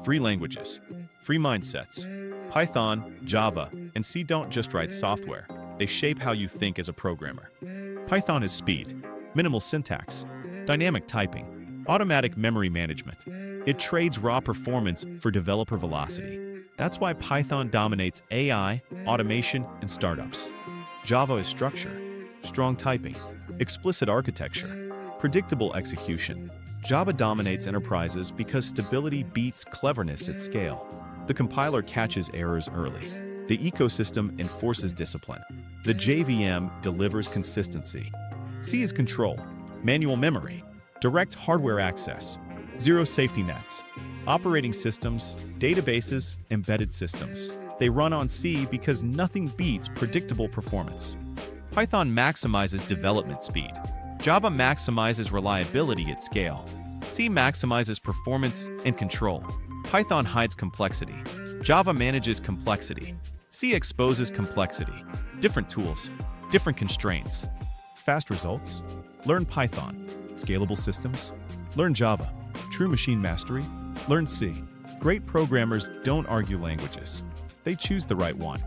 Free languages, free mindsets. Python, Java, and C don't just write software. They shape how you think as a programmer. Python is speed, minimal syntax, dynamic typing, automatic memory management. It trades raw performance for developer velocity. That's why Python dominates AI, automation, and startups. Java is structure, strong typing, explicit architecture, predictable execution. Java dominates enterprises because stability beats cleverness at scale. The compiler catches errors early. The ecosystem enforces discipline. The JVM delivers consistency. C is control, manual memory, direct hardware access, zero safety nets, operating systems, databases, embedded systems. They run on C because nothing beats predictable performance. Python maximizes development speed. Java maximizes reliability at scale. C maximizes performance and control. Python hides complexity. Java manages complexity. C exposes complexity. Different tools, different constraints. Fast results? Learn Python. Scalable systems? Learn Java. True machine mastery? Learn C. Great programmers don't argue languages. They choose the right one.